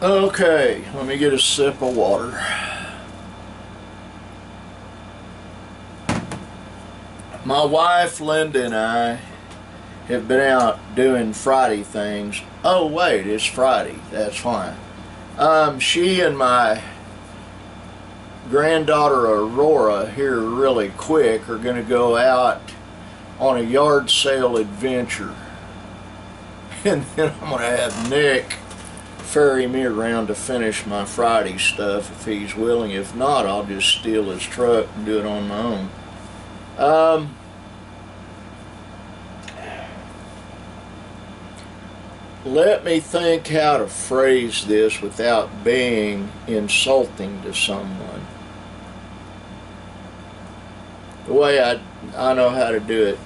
Okay, let me get a sip of water. My wife Linda and I have been out doing Friday things. Oh wait, it's Friday, that's fine. She and my granddaughter Aurora here really quick are going to go out on a yard sale adventure. And then I'm going to have Nick ferry me around to finish my Friday stuff if he's willing. If not, I'll just steal his truck and do it on my own. Let me think how to phrase this without being insulting to someone. The way I know how to do it.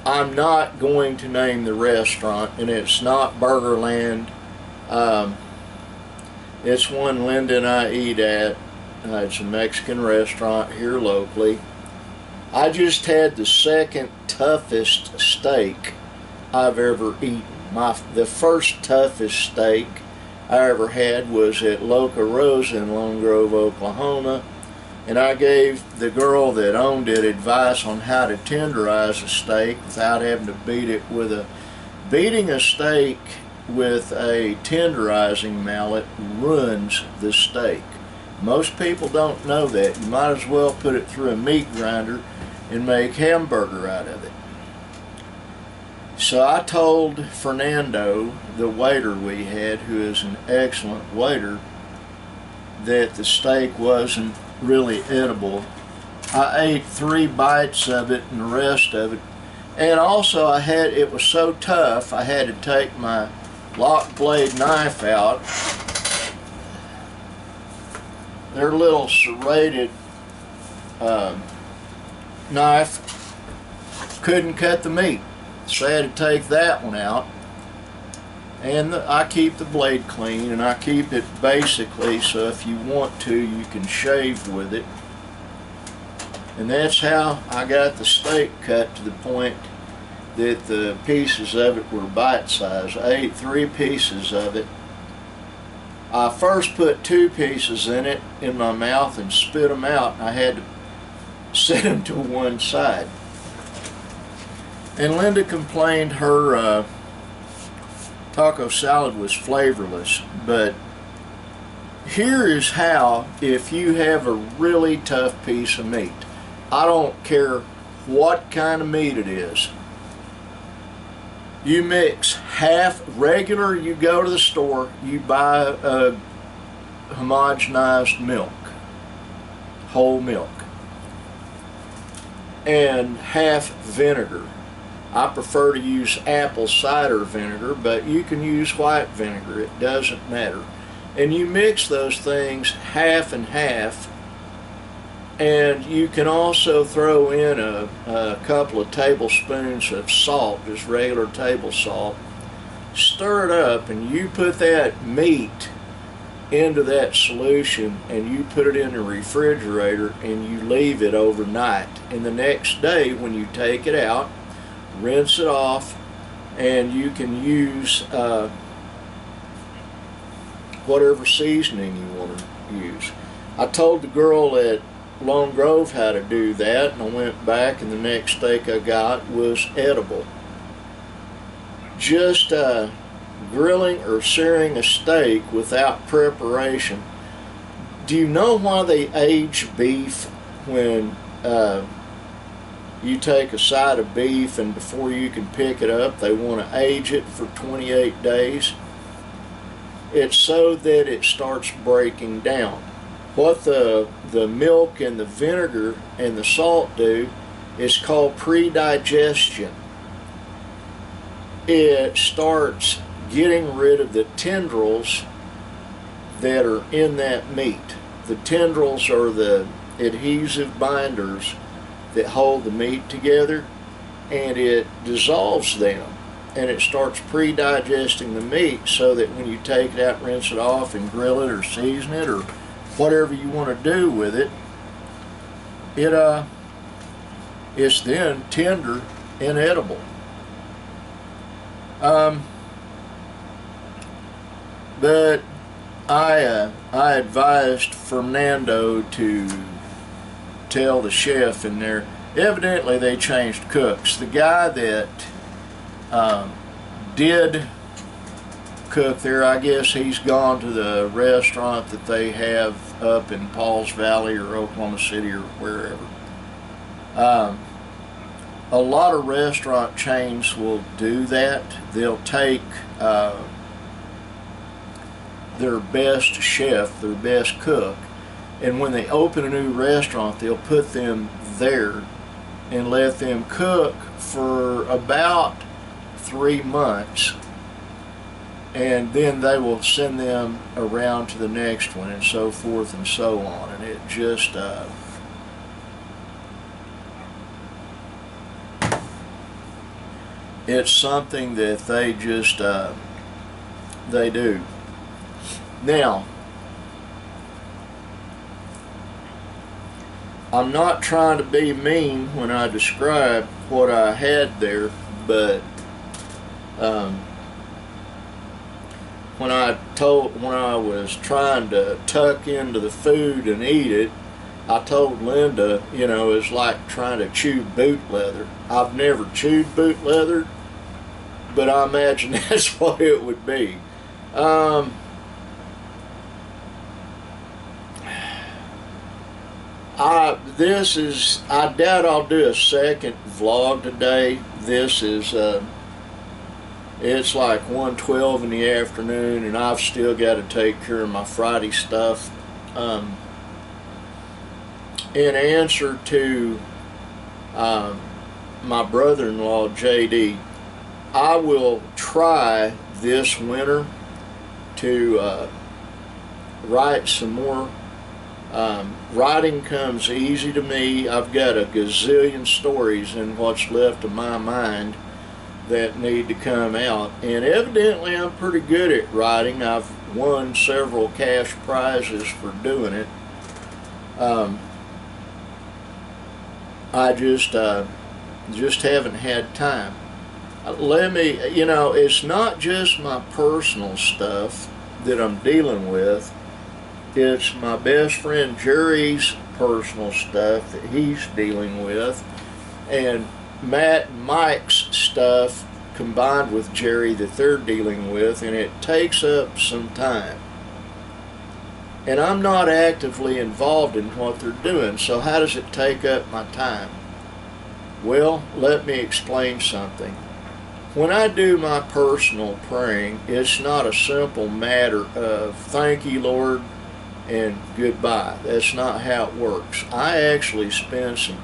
I'm not going to name the restaurant, and it's not Burgerland. It's one Linda and I eat at. It's a Mexican restaurant here locally. I just had the second toughest steak I've ever eaten. The first toughest steak I ever had was at Loca Rosa in Lone Grove, Oklahoma, and I gave the girl that owned it advice on how to tenderize a steak without having to beat it with a... Beating a steak with a tenderizing mallet ruins the steak. Most people don't know that. You might as well put it through a meat grinder and make hamburger out of it. So I told Fernando, the waiter we had, who is an excellent waiter, that the steak wasn't really edible. I ate 3 bites of it and the rest of it. And also it was so tough I had to take my lock blade knife out. Their little serrated knife couldn't cut the meat. So I had to take that one out. And I keep the blade clean, and I keep it basically so if you want to, you can shave with it. And that's how I got the steak cut to the point that the pieces of it were bite-sized. I ate 3 pieces of it. I first put 2 pieces in my mouth and spit them out. I had to set them to one side. And Linda complained her taco salad was flavorless, but here is how, if you have a really tough piece of meat, I don't care what kind of meat it is, you mix half regular, you go to the store, you buy a homogenized milk, whole milk, and half vinegar. I prefer to use apple cider vinegar, but you can use white vinegar, it doesn't matter. And you mix those things half and half, and you can also throw in a couple of tablespoons of salt, just regular table salt. Stir it up, and you put that meat into that solution, and you put it in the refrigerator, and you leave it overnight. And the next day, when you take it out, rinse it off, and you can use whatever seasoning you want to use. I told the girl at Lone Grove how to do that, and I went back, and the next steak I got was edible. Just grilling or searing a steak without preparation. Do you know why they age beef when you take a side of beef and before you can pick it up they want to age it for 28 days? It's so that it starts breaking down. What the milk and the vinegar and the salt do is called pre-digestion. It starts getting rid of the tendrils that are in that meat. The tendrils are the adhesive binders that hold the meat together, and it dissolves them, and it starts pre-digesting the meat so that when you take it out, rinse it off, and grill it or season it or whatever you want to do with it, it's then tender and edible. But I advised Fernando to tell the chef in there. Evidently they changed cooks. The guy that did cook there, I guess he's gone to the restaurant that they have up in Pauls Valley or Oklahoma City or wherever. A lot of restaurant chains will do that. They'll take their best chef, their best cook, and when they open a new restaurant, they'll put them there and let them cook for about 3 months, and then they will send them around to the next one, and so forth and so on. And it just it's something that they just they do. Now, I'm not trying to be mean when I describe what I had there, but when I was trying to tuck into the food and eat it, I told Linda, you know, it's like trying to chew boot leather. I've never chewed boot leather, but I imagine that's what it would be. I doubt I'll do a second vlog today. This is, it's like 1:12 in the afternoon, and I've still got to take care of my Friday stuff. In answer to my brother-in-law, JD, I will try this winter to write some more. Writing comes easy to me. I've got a gazillion stories in what's left of my mind that need to come out, and evidently I'm pretty good at writing. I've won several cash prizes for doing it. I just haven't had time. Let me, you know, it's not just my personal stuff that I'm dealing with. It's my best friend Jerry's personal stuff that he's dealing with, and Matt and Mike's stuff combined with Jerry that they're dealing with, and it takes up some time. And I'm not actively involved in what they're doing, so how does it take up my time? Well, let me explain something. When I do my personal praying, it's not a simple matter of thank you, Lord, and goodbye. That's not how it works. I actually spend some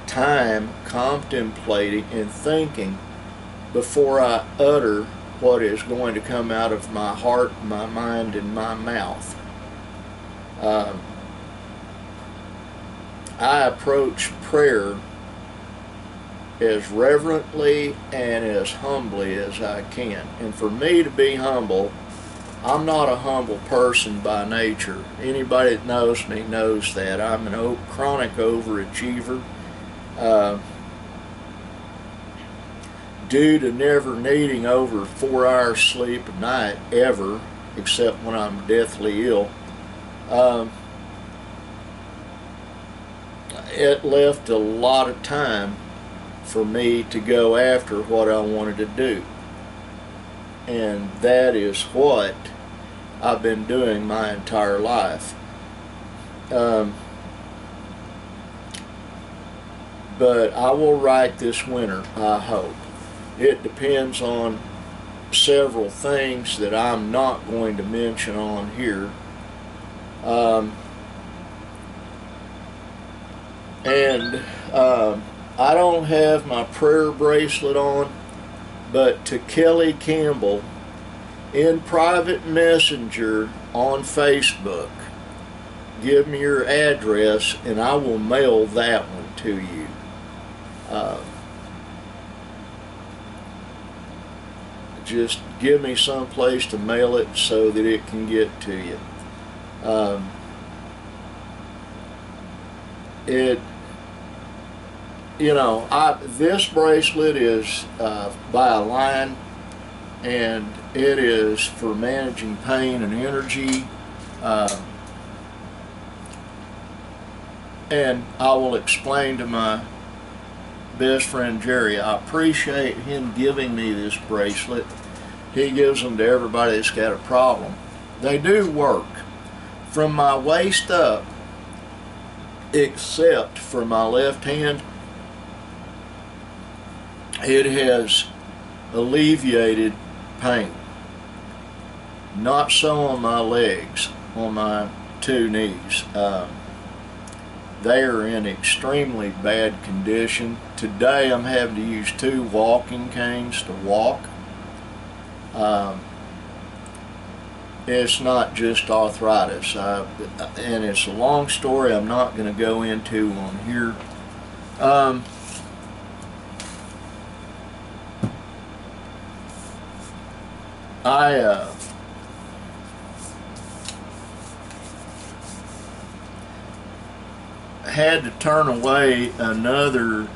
time contemplating and thinking before I utter what is going to come out of my heart, my mind, and my mouth. I approach prayer as reverently and as humbly as I can. And for me to be humble, I'm not a humble person by nature. Anybody that knows me knows that. I'm a chronic overachiever. Due to never needing over 4 hours sleep a night, ever, except when I'm deathly ill, it left a lot of time for me to go after what I wanted to do. And that is what I've been doing my entire life. But I will write this winter, I hope. It depends on several things that I'm not going to mention on here. I don't have my prayer bracelet on, but to Kelly Campbell in private messenger on Facebook, give me your address and I will mail that one to you. Just give me some place to mail it so that it can get to you. This bracelet is by a line and it is for managing pain and energy. And I will explain to my best friend Jerry, I appreciate him giving me this bracelet. He gives them to everybody that's got a problem. They do work from my waist up, except for my left hand. It has alleviated pain. Not so on my legs, on my two knees. They are in extremely bad condition. Today I'm having to use 2 walking canes to walk. It's not just arthritis, and it's a long story I'm not going to go into on here. I had to turn away another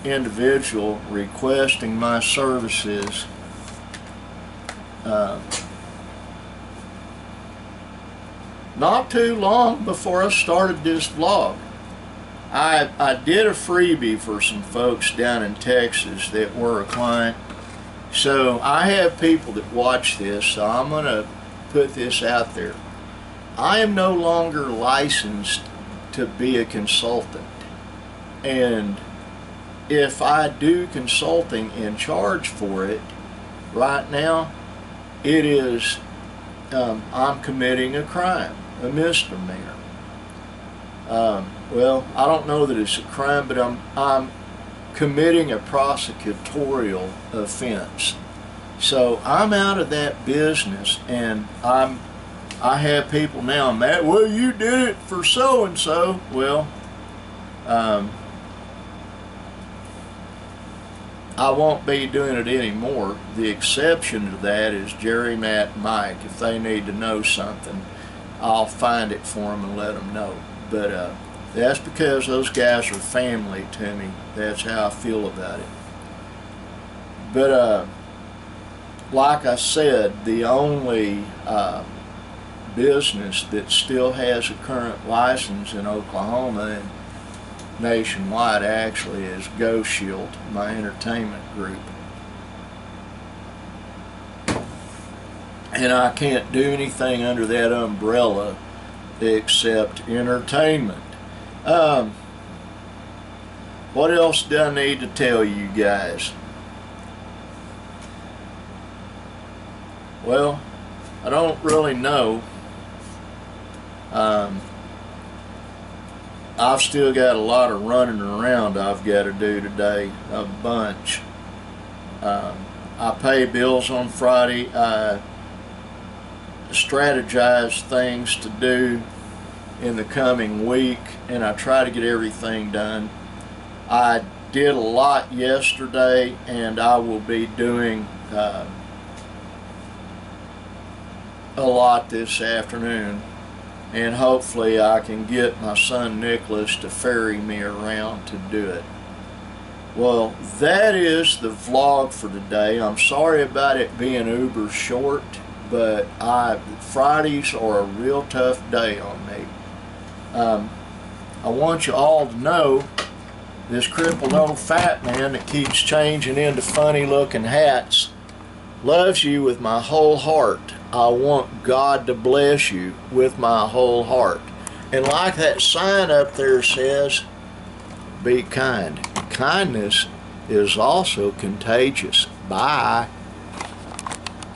individual requesting my services not too long before I started this vlog. I did a freebie for some folks down in Texas that were a client. So I have people that watch this, so I'm going to put this out there. I am no longer licensed to be a consultant, and if I do consulting and charge for it right now, it is I'm committing a crime, a misdemeanor. Well, I don't know that it's a crime, but I'm committing a prosecutorial offense. So I'm out of that business, and I have people now mad, well, you did it for so and so. Well, I won't be doing it anymore. The exception to that is Jerry, Matt, and Mike. If they need to know something, I'll find it for them and let them know. But that's because those guys are family to me. That's how I feel about it. But like I said, the only business that still has a current license in Oklahoma and nationwide actually is Go Shield, my entertainment group. And I can't do anything under that umbrella except entertainment. What else do I need to tell you guys? Well, I don't really know. I've still got a lot of running around I've got to do today, a bunch. I pay bills on Friday. I strategize things to do in the coming week, and I try to get everything done. I did a lot yesterday, and I will be doing a lot this afternoon, and hopefully I can get my son Nicholas to ferry me around to do it. Well, that is the vlog for today. I'm sorry about it being uber short, but Fridays are a real tough day on me. I want you all to know this crippled old fat man that keeps changing into funny looking hats loves you with my whole heart. I want God to bless you with my whole heart. And like that sign up there says, be kind. Kindness is also contagious. Bye.